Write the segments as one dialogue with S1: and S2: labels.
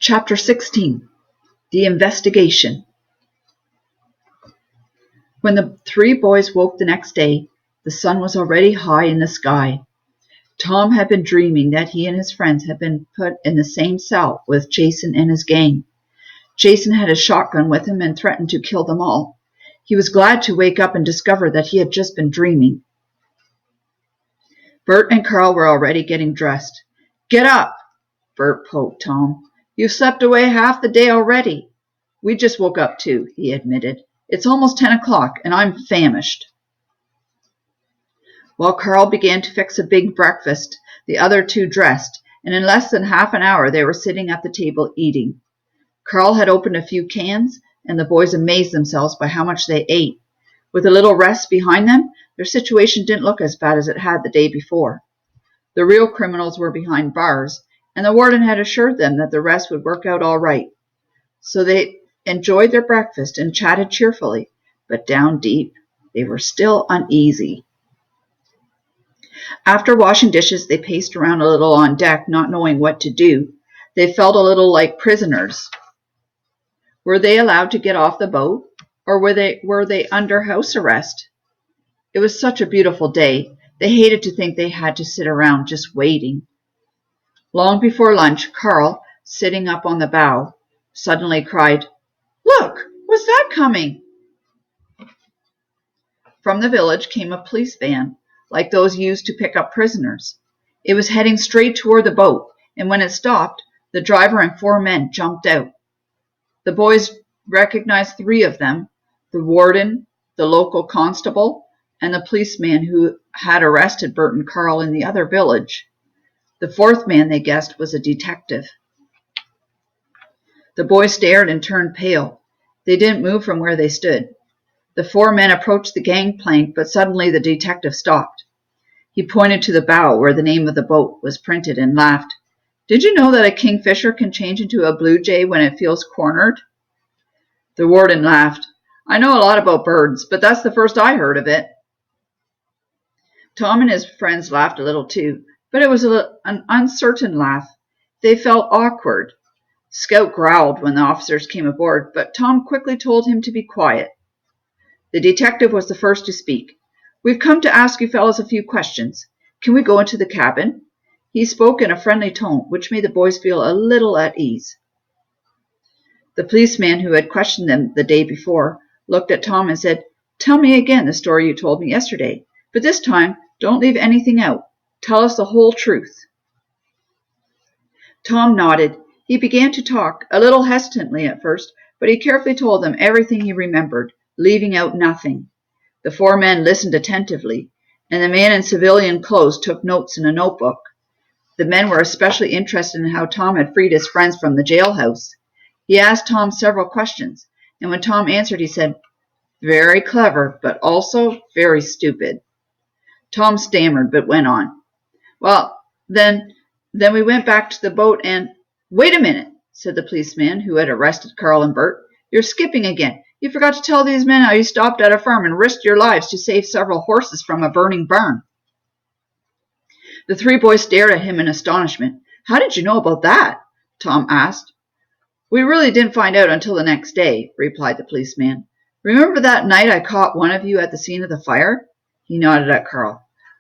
S1: Chapter 16. The Investigation. When the three boys woke the next day, the sun was already high in the sky. Tom had been dreaming that he and his friends had been put in the same cell with Jason and his gang. Jason had a shotgun with him and threatened to kill them all. He was glad to wake up and discover that he had just been dreaming. Bert and Carl were already getting dressed. "Get up!" Bert poked Tom. "You've slept away half the day already." "We just woke up too," he admitted. "It's almost 10 o'clock and I'm famished." While Carl began to fix a big breakfast, the other two dressed, and in less than half an hour they were sitting at the table eating. Carl had opened a few cans, and the boys amazed themselves by how much they ate. With a little rest behind them, their situation didn't look as bad as it had the day before. The real criminals were behind bars, and the warden had assured them that the rest would work out all right. So they enjoyed their breakfast and chatted cheerfully, but down deep, they were still uneasy. After washing dishes, they paced around a little on deck, not knowing what to do. They felt a little like prisoners. Were they allowed to get off the boat, or were they under house arrest? It was such a beautiful day. They hated to think they had to sit around just waiting. Long before lunch, Carl, sitting up on the bow, suddenly cried, "Look, what's that coming?" From the village came a police van, like those used to pick up prisoners. It was heading straight toward the boat, and when it stopped, the driver and four men jumped out. The boys recognized three of them: the warden, the local constable, and the policeman who had arrested Bert and Carl in the other village. The fourth man, they guessed, was a detective. The boys stared and turned pale. They didn't move from where they stood. The four men approached the gangplank, but suddenly the detective stopped. He pointed to the bow where the name of the boat was printed and laughed. "Did you know that a kingfisher can change into a blue jay when it feels cornered?" The warden laughed. "I know a lot about birds, but that's the first I heard of it." Tom and his friends laughed a little too, but it was an uncertain laugh. They felt awkward. Scout growled when the officers came aboard, but Tom quickly told him to be quiet. The detective was the first to speak. "We've come to ask you fellows a few questions. Can we go into the cabin?" He spoke in a friendly tone, which made the boys feel a little at ease. The policeman who had questioned them the day before looked at Tom and said, "Tell me again the story you told me yesterday, but this time don't leave anything out. Tell us the whole truth." Tom nodded. He began to talk, a little hesitantly at first, but he carefully told them everything he remembered, leaving out nothing. The four men listened attentively, and the man in civilian clothes took notes in a notebook. The men were especially interested in how Tom had freed his friends from the jailhouse. He asked Tom several questions, and when Tom answered, he said, "Very clever, but also very stupid." Tom stammered, but went on. "Well, then we went back to the boat and—" "Wait a minute," said the policeman who had arrested Carl and Bert. "You're skipping again. You forgot to tell these men how you stopped at a farm and risked your lives to save several horses from a burning barn." The three boys stared at him in astonishment. "How did you know about that?" Tom asked. "We really didn't find out until the next day," replied the policeman. "Remember that night I caught one of you at the scene of the fire?" He nodded at Carl.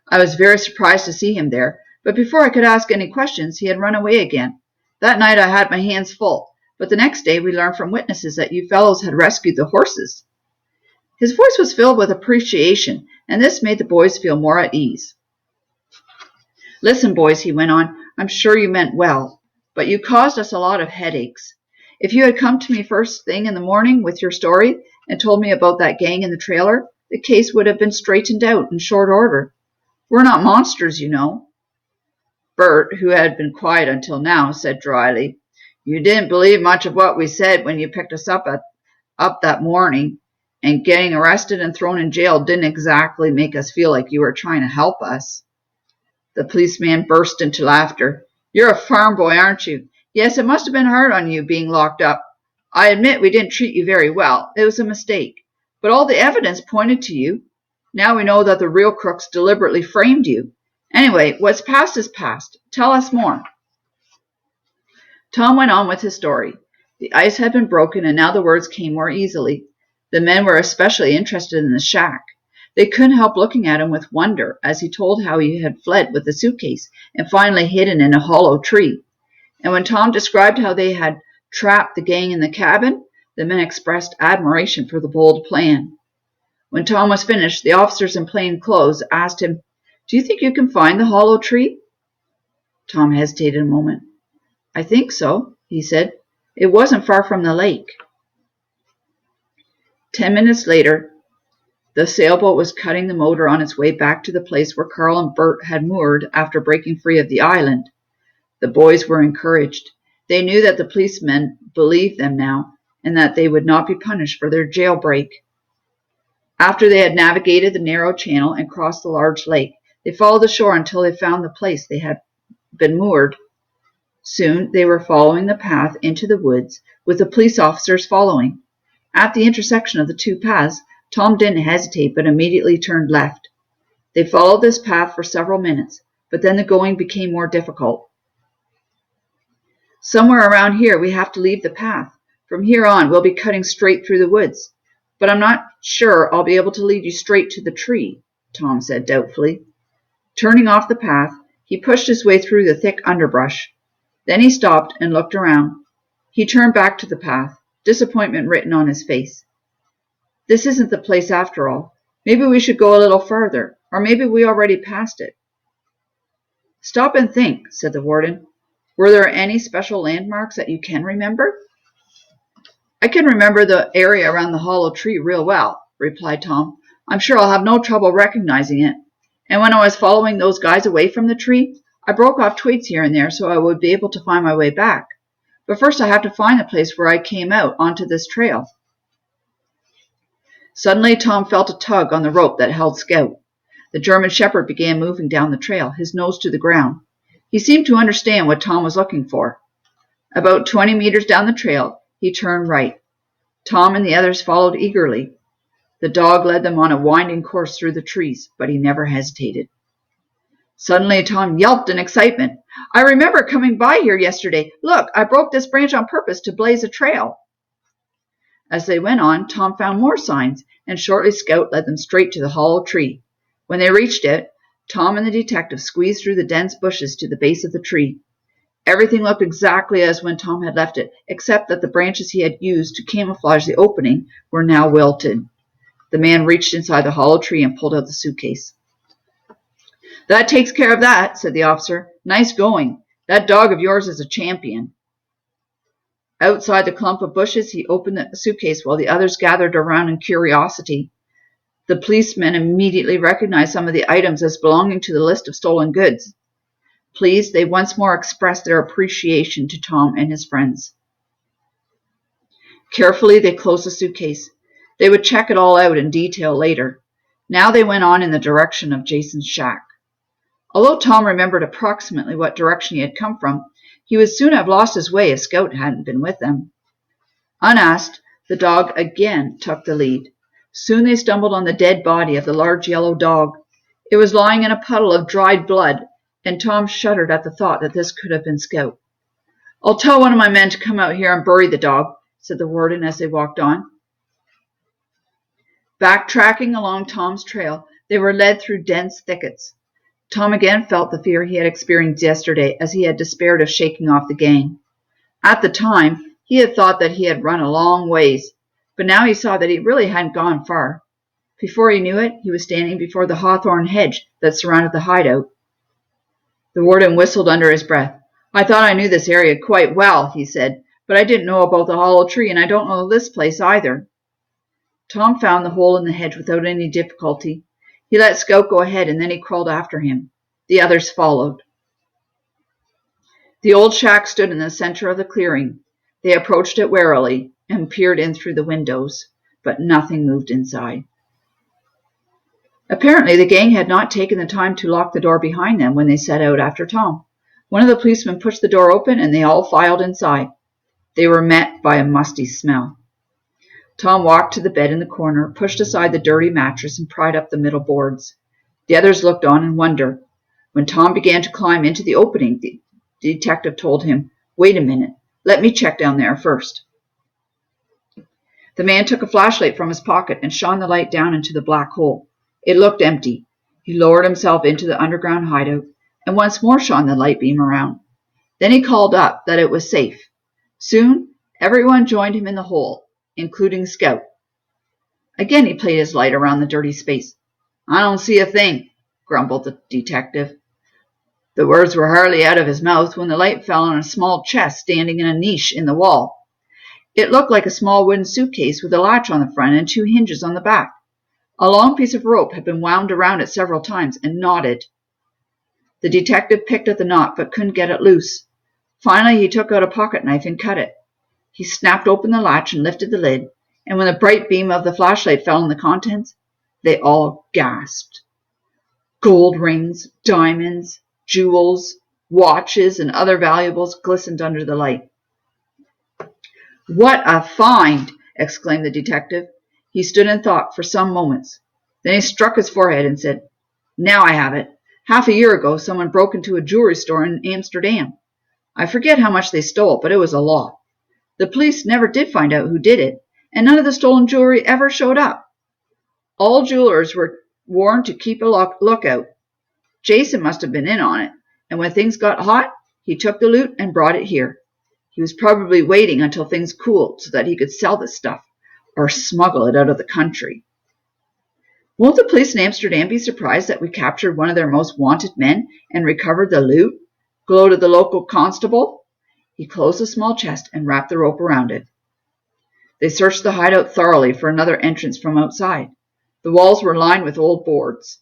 S1: "I was very surprised to see him there, but before I could ask any questions, he had run away again. That night I had my hands full, but the next day we learned from witnesses that you fellows had rescued the horses." His voice was filled with appreciation, and this made the boys feel more at ease. "Listen, boys," he went on, "I'm sure you meant well, but you caused us a lot of headaches. If you had come to me first thing in the morning with your story and told me about that gang in the trailer, the case would have been straightened out in short order. We're not monsters, you know." Bert, who had been quiet until now, said dryly, "You didn't believe much of what we said when you picked us up that morning, and getting arrested and thrown in jail didn't exactly make us feel like you were trying to help us." The policeman burst into laughter. "You're a farm boy, aren't you? Yes, it must have been hard on you being locked up. I admit we didn't treat you very well. It was a mistake. But all the evidence pointed to you. Now we know that the real crooks deliberately framed you. Anyway, what's past is past. Tell us more." Tom went on with his story. The ice had been broken, and now the words came more easily. The men were especially interested in the shack. They couldn't help looking at him with wonder as he told how he had fled with the suitcase and finally hidden in a hollow tree. And when Tom described how they had trapped the gang in the cabin, the men expressed admiration for the bold plan. When Tom was finished, the officers in plain clothes asked him, "Do you think you can find the hollow tree?" Tom hesitated a moment. "I think so," he said. "It wasn't far from the lake." 10 minutes later, the sailboat was cutting the motor on its way back to the place where Carl and Bert had moored after breaking free of the island. The boys were encouraged. They knew that the policemen believed them now, and that they would not be punished for their jailbreak. After they had navigated the narrow channel and crossed the large lake, they followed the shore until they found the place they had been moored. Soon they were following the path into the woods, with the police officers following. At the intersection of the two paths, Tom didn't hesitate but immediately turned left. They followed this path for several minutes, but then the going became more difficult. "Somewhere around here we have to leave the path. From here on we'll be cutting straight through the woods. But I'm not sure I'll be able to lead you straight to the tree," Tom said doubtfully. Turning off the path, he pushed his way through the thick underbrush. Then he stopped and looked around. He turned back to the path, disappointment written on his face. "This isn't the place after all. Maybe we should go a little farther, or maybe we already passed it." "Stop and think," said the warden. "Were there any special landmarks that you can remember?" "I can remember the area around the hollow tree real well," replied Tom. "I'm sure I'll have no trouble recognizing it. And when I was following those guys away from the tree, I broke off twigs here and there so I would be able to find my way back. But first I have to find the place where I came out onto this trail." Suddenly Tom felt a tug on the rope that held Scout. The German shepherd began moving down the trail, his nose to the ground. He seemed to understand what Tom was looking for. About 20 meters down the trail, he turned right. Tom and the others followed eagerly. The dog led them on a winding course through the trees, but he never hesitated. Suddenly Tom yelped in excitement. "I remember coming by here yesterday. Look, I broke this branch on purpose to blaze a trail." As they went on, Tom found more signs, and shortly Scout led them straight to the hollow tree. When they reached it, Tom and the detective squeezed through the dense bushes to the base of the tree. Everything looked exactly as when Tom had left it, except that the branches he had used to camouflage the opening were now wilted. The man reached inside the hollow tree and pulled out the suitcase. "That takes care of that," said the officer. "Nice going. That dog of yours is a champion." Outside the clump of bushes, he opened the suitcase while the others gathered around in curiosity. The policemen immediately recognized some of the items as belonging to the list of stolen goods. Pleased, they once more expressed their appreciation to Tom and his friends. Carefully, they closed the suitcase. They would check it all out in detail later. Now they went on in the direction of Jason's shack. Although Tom remembered approximately what direction he had come from, he would soon have lost his way if Scout hadn't been with them. Unasked, the dog again took the lead. Soon they stumbled on the dead body of the large yellow dog. It was lying in a puddle of dried blood, and Tom shuddered at the thought that this could have been Scout. "I'll tell one of my men to come out here and bury the dog," said the warden as they walked on. Backtracking along Tom's trail, they were led through dense thickets. Tom again felt the fear he had experienced yesterday as he had despaired of shaking off the gang. At the time, he had thought that he had run a long ways, but now he saw that he really hadn't gone far. Before he knew it, he was standing before the hawthorn hedge that surrounded the hideout. The warden whistled under his breath. "I thought I knew this area quite well," he said, "but I didn't know about the hollow tree, and I don't know this place either." Tom found the hole in the hedge without any difficulty. He let Scout go ahead, and then he crawled after him. The others followed. The old shack stood in the center of the clearing. They approached it warily and peered in through the windows, but nothing moved inside. Apparently, the gang had not taken the time to lock the door behind them when they set out after Tom. One of the policemen pushed the door open, and they all filed inside. They were met by a musty smell. Tom walked to the bed in the corner, pushed aside the dirty mattress, and pried up the middle boards. The others looked on in wonder. When Tom began to climb into the opening, the detective told him, "Wait a minute. Let me check down there first." The man took a flashlight from his pocket and shone the light down into the black hole. It looked empty. He lowered himself into the underground hideout and once more shone the light beam around. Then he called up that it was safe. Soon, everyone joined him in the hole, including Scout. Again he played his light around the dirty space. "I don't see a thing," grumbled the detective. The words were hardly out of his mouth when the light fell on a small chest standing in a niche in the wall. It looked like a small wooden suitcase with a latch on the front and 2 hinges on the back. A long piece of rope had been wound around it several times and knotted. The detective picked at the knot but couldn't get it loose. Finally, he took out a pocket knife and cut it. He snapped open the latch and lifted the lid, and when the bright beam of the flashlight fell on the contents, they all gasped. Gold rings, diamonds, jewels, watches, and other valuables glistened under the light. "What a find!" exclaimed the detective. He stood in thought for some moments. Then he struck his forehead and said, "Now I have it. Half a year ago, someone broke into a jewelry store in Amsterdam. I forget how much they stole, but it was a lot. The police never did find out who did it, and none of the stolen jewelry ever showed up. All jewelers were warned to keep a lookout. Jason must have been in on it, and when things got hot, he took the loot and brought it here. He was probably waiting until things cooled so that he could sell this stuff or smuggle it out of the country." "Won't the police in Amsterdam be surprised that we captured one of their most wanted men and recovered the loot?" gloated the local constable. He closed the small chest and wrapped the rope around it. They searched the hideout thoroughly for another entrance from outside. The walls were lined with old boards.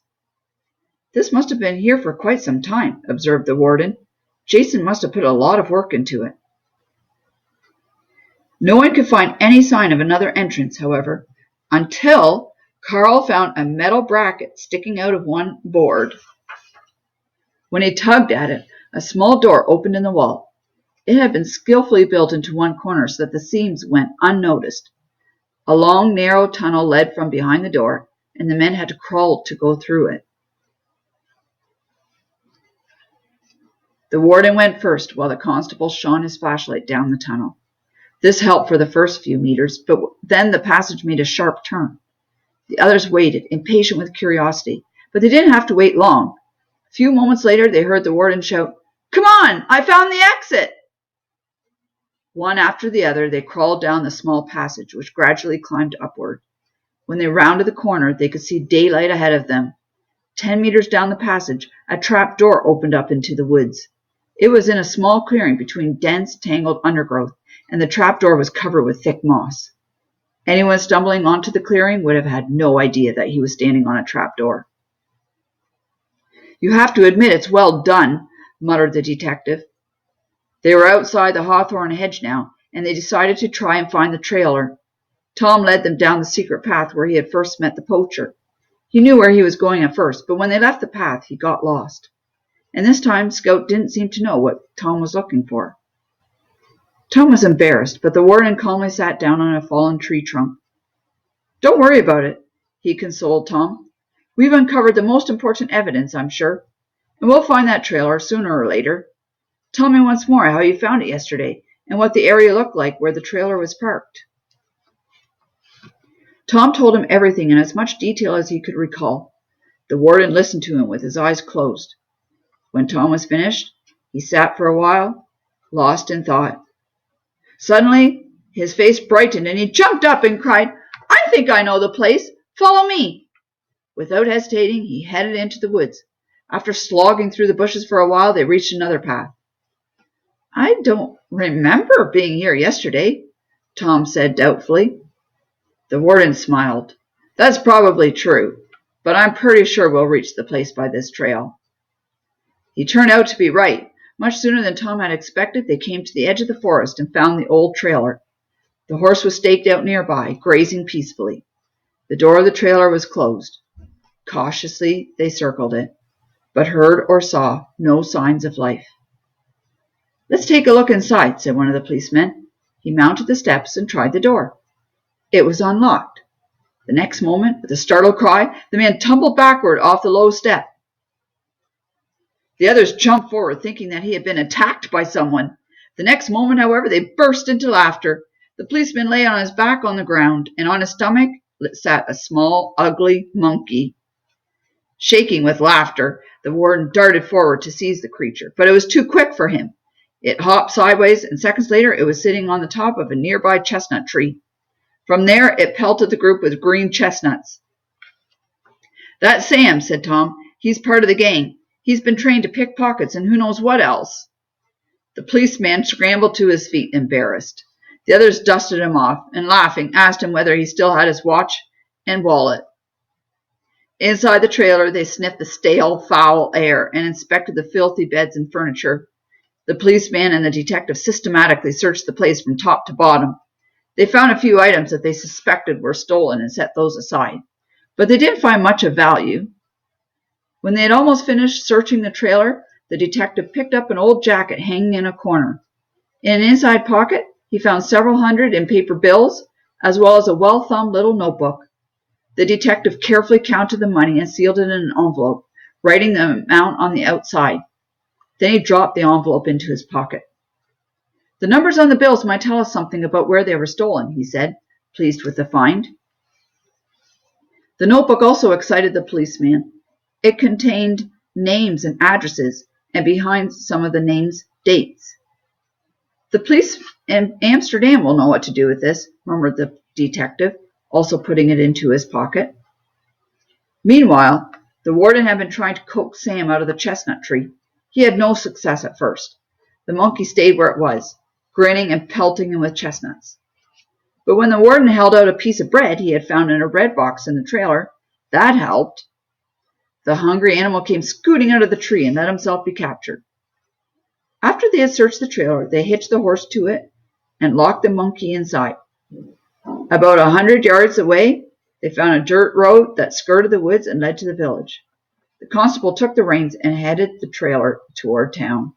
S1: "This must have been here for quite some time," observed the warden. "Jason must have put a lot of work into it." No one could find any sign of another entrance, however, until Carl found a metal bracket sticking out of one board. When he tugged at it, a small door opened in the wall. It had been skillfully built into one corner so that the seams went unnoticed. A long, narrow tunnel led from behind the door, and the men had to crawl to go through it. The warden went first, while the constable shone his flashlight down the tunnel. This helped for the first few meters, but then the passage made a sharp turn. The others waited, impatient with curiosity, but they didn't have to wait long. A few moments later, they heard the warden shout, "Come on, I found the exit!" One after the other, they crawled down the small passage, which gradually climbed upward. When they rounded the corner, they could see daylight ahead of them. 10 meters down the passage, a trap door opened up into the woods. It was in a small clearing between dense, tangled undergrowth, and the trapdoor was covered with thick moss. Anyone stumbling onto the clearing would have had no idea that he was standing on a trapdoor. "You have to admit it's well done," muttered the detective. They were outside the hawthorn hedge now, and they decided to try and find the trailer. Tom led them down the secret path where he had first met the poacher. He knew where he was going at first, but when they left the path, he got lost. And this time, Scout didn't seem to know what Tom was looking for. Tom was embarrassed, but the warden calmly sat down on a fallen tree trunk. "Don't worry about it," he consoled Tom. "We've uncovered the most important evidence, I'm sure, and we'll find that trailer sooner or later. Tell me once more how you found it yesterday and what the area looked like where the trailer was parked." Tom told him everything in as much detail as he could recall. The warden listened to him with his eyes closed. When Tom was finished, he sat for a while, lost in thought. Suddenly, his face brightened and he jumped up and cried, "I think I know the place. Follow me." Without hesitating, he headed into the woods. After slogging through the bushes for a while, they reached another path. "I don't remember being here yesterday," Tom said doubtfully. The warden smiled. "That's probably true, but I'm pretty sure we'll reach the place by this trail." He turned out to be right. Much sooner than Tom had expected, they came to the edge of the forest and found the old trailer. The horse was staked out nearby, grazing peacefully. The door of the trailer was closed. Cautiously, they circled it, but heard or saw no signs of life. "Let's take a look inside," said one of the policemen. He mounted the steps and tried the door. It was unlocked. The next moment, with a startled cry, the man tumbled backward off the low step. The others jumped forward, thinking that he had been attacked by someone. The next moment, however, they burst into laughter. The policeman lay on his back on the ground, and on his stomach sat a small, ugly monkey. Shaking with laughter, the warden darted forward to seize the creature, but it was too quick for him. It hopped sideways, and seconds later it was sitting on the top of a nearby chestnut tree. From there, it pelted the group with green chestnuts. "That's Sam," said Tom. "He's part of the gang. He's been trained to pick pockets and who knows what else." The policeman scrambled to his feet, embarrassed. The others dusted him off, and laughing, asked him whether he still had his watch and wallet. Inside the trailer, they sniffed the stale, foul air and inspected the filthy beds and furniture. The policeman and the detective systematically searched the place from top to bottom. They found a few items that they suspected were stolen and set those aside, but they didn't find much of value. When they had almost finished searching the trailer, the detective picked up an old jacket hanging in a corner. In an inside pocket, he found several hundred in paper bills, as well as a well-thumbed little notebook. The detective carefully counted the money and sealed it in an envelope, writing the amount on the outside. Then he dropped the envelope into his pocket. "The numbers on the bills might tell us something about where they were stolen," he said, pleased with the find. The notebook also excited the policeman. It contained names and addresses, and behind some of the names, dates. "The police in Amsterdam will know what to do with this," murmured the detective, also putting it into his pocket. Meanwhile, the warden had been trying to coax Sam out of the chestnut tree. He had no success at first. The monkey stayed where it was, grinning and pelting him with chestnuts. But when the warden held out a piece of bread he had found in a bread box in the trailer, that helped. The hungry animal came scooting out of the tree and let himself be captured. After they had searched the trailer, they hitched the horse to it and locked the monkey inside. About 100 yards away, they found a dirt road that skirted the woods and led to the village. The constable took the reins and headed the trailer toward town.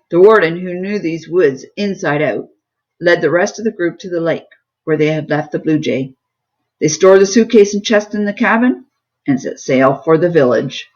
S1: The warden, who knew these woods inside out, led the rest of the group to the lake, where they had left the Blue Jay. They stored the suitcase and chest in the cabin and set sail for the village.